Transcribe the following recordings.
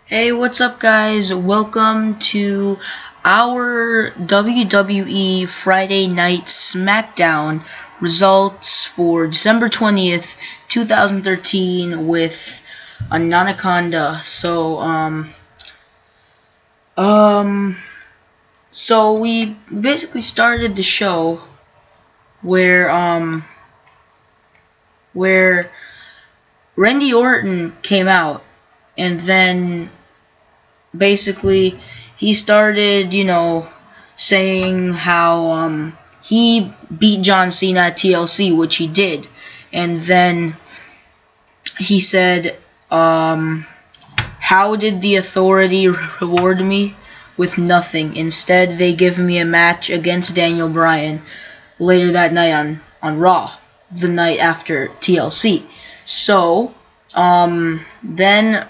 Hey, what's up, guys? Welcome to our WWE Friday Night SmackDown results for December 20th, 2013 with Ananokonda. So we basically started the show where, where Randy Orton came out, and then basically he started, saying how he beat John Cena at TLC, which he did, and then he said, how did the Authority reward me? With nothing. Instead, they give me a match against Daniel Bryan later that night on Raw, the night after TLC. So, then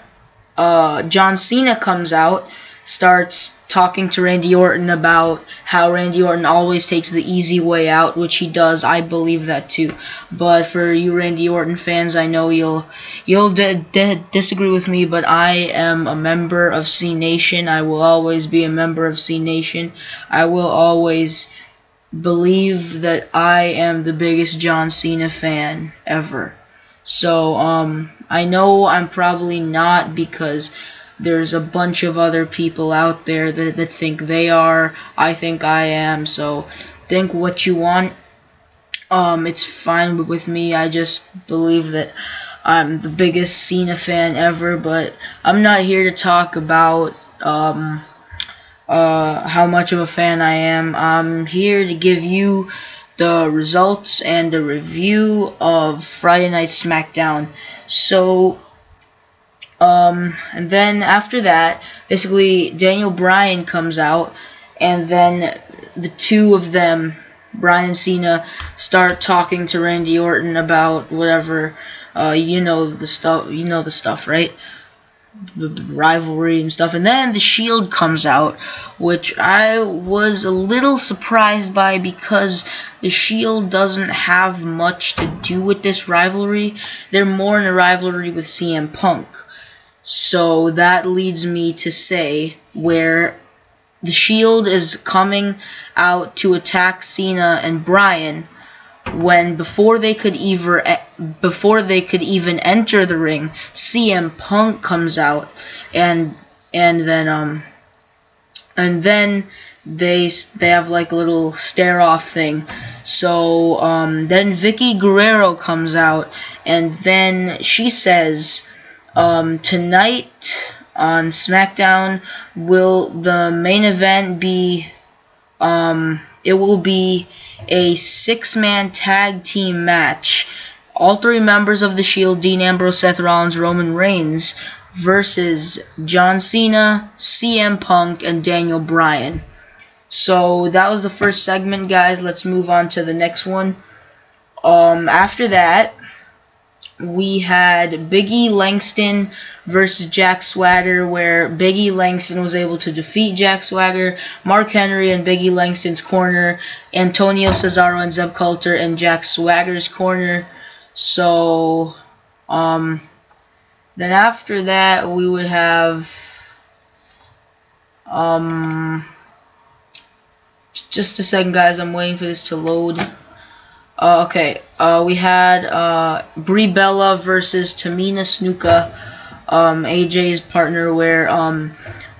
John Cena comes out, starts talking to Randy Orton about how Randy Orton always takes the easy way out, which he does. I believe that too. But for you Randy Orton fans, I know you'll disagree with me, but I am a member of C Nation. I will always be a member of C Nation. I will always believe that I am the biggest John Cena fan ever. So, I know I'm probably not, because there's a bunch of other people out there that think they are. I think I am. So, think what you want. It's fine with me. I just believe that I'm the biggest Cena fan ever. But I'm not here to talk about how much of a fan I am. I'm here to give you the results and the review of Friday Night SmackDown. So, and then after that, basically Daniel Bryan comes out, and then the two of them, Bryan and Cena, start talking to Randy Orton about whatever, the stuff, right? The rivalry and stuff. And then the Shield comes out, which I was a little surprised by, because the Shield doesn't have much to do with this rivalry. They're more in a rivalry with CM Punk. So that leads me to say where the Shield is coming out to attack Cena and Bryan, when before they could even enter the ring, CM Punk comes out, and then they have like a little stare off thing. So then Vicky Guerrero comes out, and then she says, tonight on SmackDown will the main event be, it will be a 6-man tag team match. All three members of the Shield, Dean Ambrose, Seth Rollins, Roman Reigns, versus John Cena, CM Punk, and Daniel Bryan. So that was the first segment, guys. Let's move on to the next one. After that, we had Big E Langston versus Jack Swagger, where Big E Langston was able to defeat Jack Swagger. Mark Henry in Big E Langston's corner, Antonio Cesaro and Zeb Coulter in Jack Swagger's corner. So, then after that, we would have, just a second, guys, I'm waiting for this to load. We had Brie Bella versus Tamina Snuka, AJ's partner, where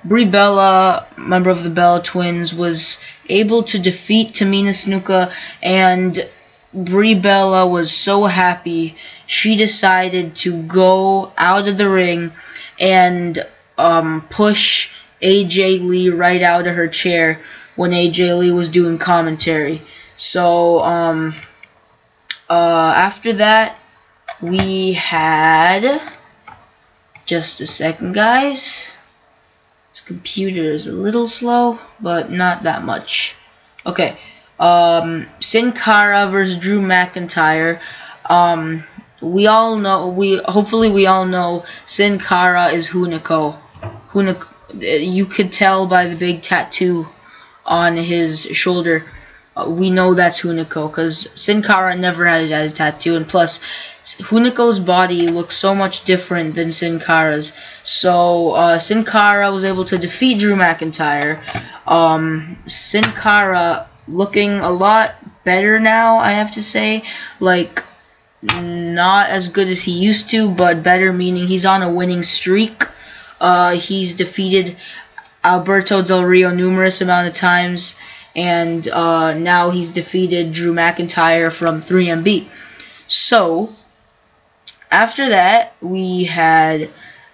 Brie Bella, member of the Bella Twins, was able to defeat Tamina Snuka, and Brie Bella was so happy she decided to go out of the ring and push AJ Lee right out of her chair when AJ Lee was doing commentary. So, after that, we had, just a second, guys, this computer is a little slow, but not that much. Okay, Sin Cara versus Drew McIntyre. Hopefully we all know Sin Cara is Hunico. You could tell by the big tattoo on his shoulder. We know that's Hunico, because Sin Cara never had a tattoo, and plus, Hunico's body looks so much different than Sin Cara's. So Sin Cara was able to defeat Drew McIntyre. Sin Cara looking a lot better now, I have to say. Like, not as good as he used to, but better, meaning he's on a winning streak. He's defeated Alberto Del Rio numerous amount of times, and now he's defeated Drew McIntyre from 3MB. So after that, we had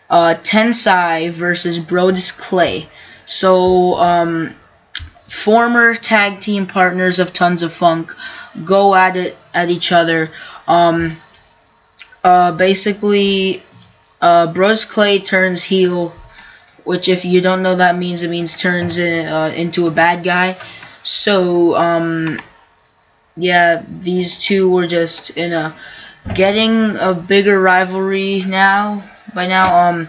Tensai versus Brodus Clay. So former tag team partners of Tons of Funk go at each other. Basically, Brodus Clay turns heel, which, if you don't know, that means, it means turns into a bad guy. So yeah, these two were just getting a bigger rivalry by now.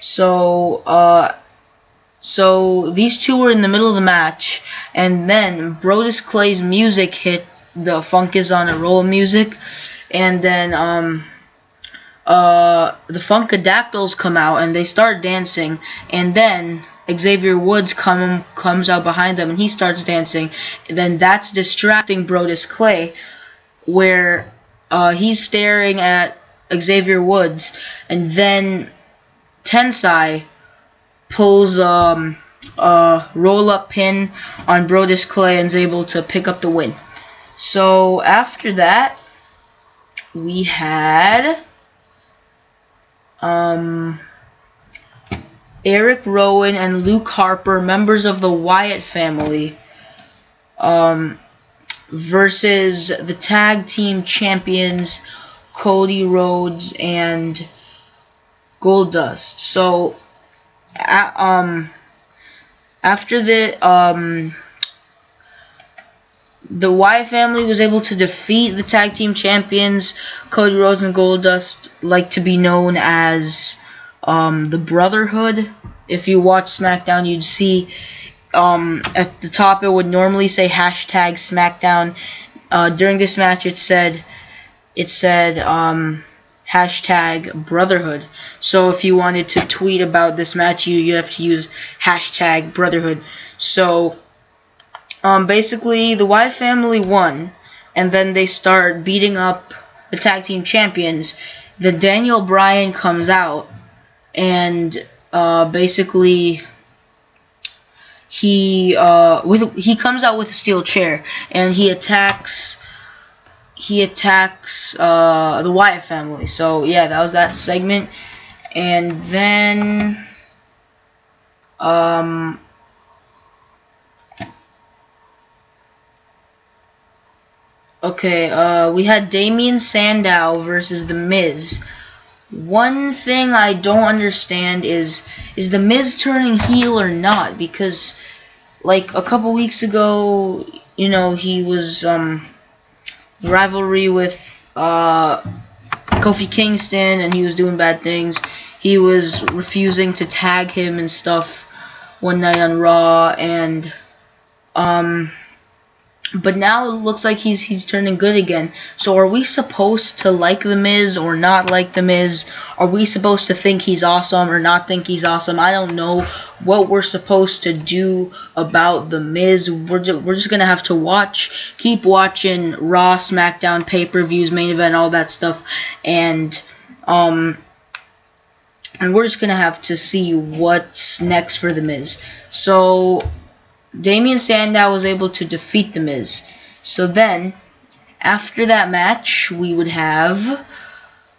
So these two were in the middle of the match, and then Brodus Clay's music hit, the Funk is on a Roll music, and then the Funkadactyls come out and they start dancing, and then Xavier Woods comes out behind them and he starts dancing. And then that's distracting Brodus Clay, where he's staring at Xavier Woods, and then Tensai pulls a roll-up pin on Brodus Clay and is able to pick up the win. So after that, we had Eric Rowan and Luke Harper, members of the Wyatt family, versus the tag team champions Cody Rhodes and Goldust. So after the Wyatt family was able to defeat the tag team champions Cody Rhodes and Goldust, like to be known as the Brotherhood. If you watch SmackDown, you'd see at the top it would normally say hashtag SmackDown. During this match, it said hashtag Brotherhood. So if you wanted to tweet about this match, you have to use hashtag Brotherhood. So basically, the Wyatt family won, and then they start beating up the tag team champions. Then Daniel Bryan comes out, and basically he comes out with a steel chair, and he attacks the Wyatt family. So yeah, that was that segment. And then we had Damien Sandow versus The Miz. One thing I don't understand is The Miz turning heel or not? Because, like, a couple weeks ago, he was rivalry with Kofi Kingston, and he was doing bad things. He was refusing to tag him and stuff one night on Raw, and but now it looks like he's turning good again. So are we supposed to like The Miz or not like The Miz? Are we supposed to think he's awesome or not think he's awesome? I don't know what we're supposed to do about The Miz. We're just going to have to keep watching Raw, SmackDown, pay-per-views, main event, all that stuff. And we're just going to have to see what's next for The Miz. So Damien Sandow was able to defeat The Miz. So then, after that match, we would have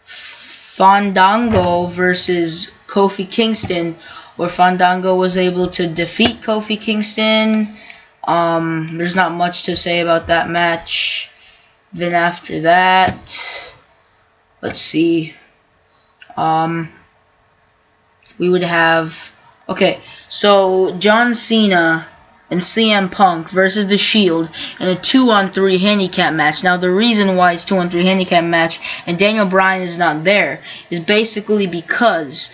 Fandango versus Kofi Kingston, where Fandango was able to defeat Kofi Kingston. There's not much to say about that match. Then after that, let's see. We would have... Okay, so John Cena and CM Punk versus The Shield in a 2-on-3 handicap match. Now, the reason why it's 2-on-3 handicap match and Daniel Bryan is not there is basically because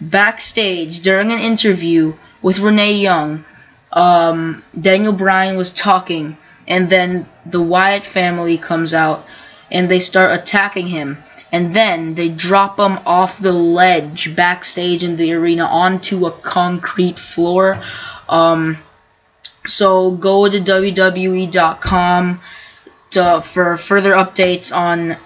backstage during an interview with Renee Young, Daniel Bryan was talking, and then the Wyatt family comes out, and they start attacking him. And then they drop him off the ledge backstage in the arena onto a concrete floor. So go to WWE.com for further updates on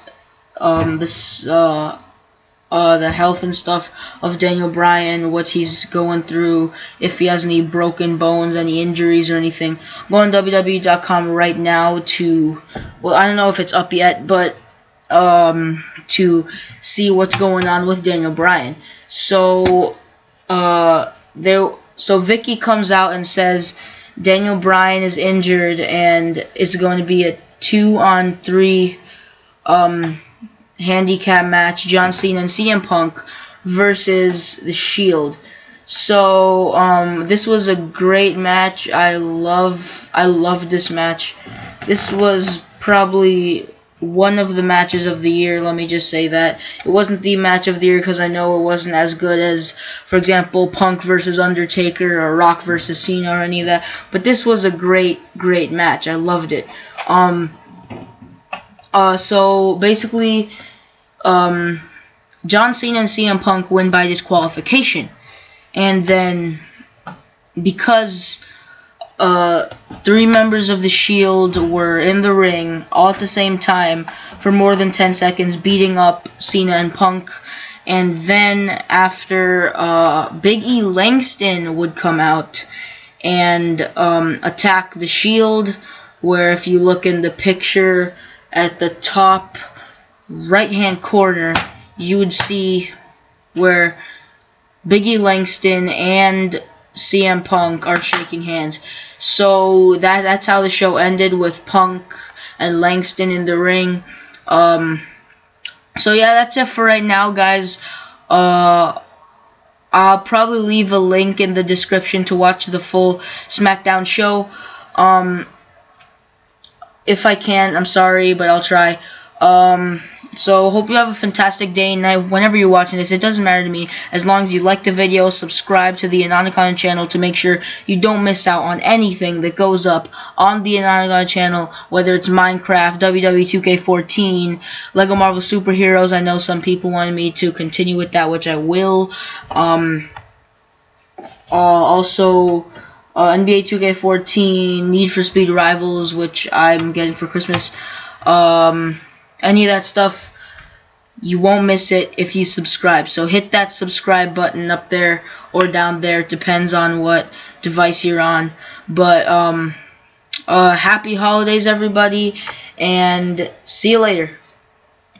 the health and stuff of Daniel Bryan, what he's going through, if he has any broken bones, any injuries or anything. Go on WWE.com right now to, well, I don't know if it's up yet, but to see what's going on with Daniel Bryan. So Vicky comes out and says Daniel Bryan is injured and it's going to be a 2-on-3 handicap match, John Cena and CM Punk versus The Shield. So this was a great match. I loved this match. This was probably one of the matches of the year. Let me just say that. It wasn't the match of the year because I know it wasn't as good as, for example, Punk versus Undertaker or Rock versus Cena or any of that. But this was a great match. I loved it. So basically, John Cena and CM Punk win by disqualification. And then, because 3 members of the Shield were in the ring all at the same time for more than 10 seconds, beating up Cena and Punk. And then after Big E Langston would come out and attack the Shield, where if you look in the picture at the top right hand corner, you would see where Big E Langston and CM Punk are shaking hands. So that's how the show ended, with Punk and Langston in the ring. So yeah, that's it for right now, guys. I'll probably leave a link in the description to watch the full SmackDown show. If I can, I'm sorry, but I'll try. So hope you have a fantastic day and night whenever you're watching this. It doesn't matter to me, as long as you like the video, subscribe to the Ananokonda channel to make sure you don't miss out on anything that goes up on the Ananokonda channel, whether it's Minecraft, WWE 2K14, Lego Marvel Superheroes. I know some people wanted me to continue with that, which I will. Also, NBA 2K14, Need for Speed Rivals, which I'm getting for Christmas. Any of that stuff, you won't miss it if you subscribe. So hit that subscribe button up there or down there. It depends on what device you're on. But happy holidays, everybody, and see you later.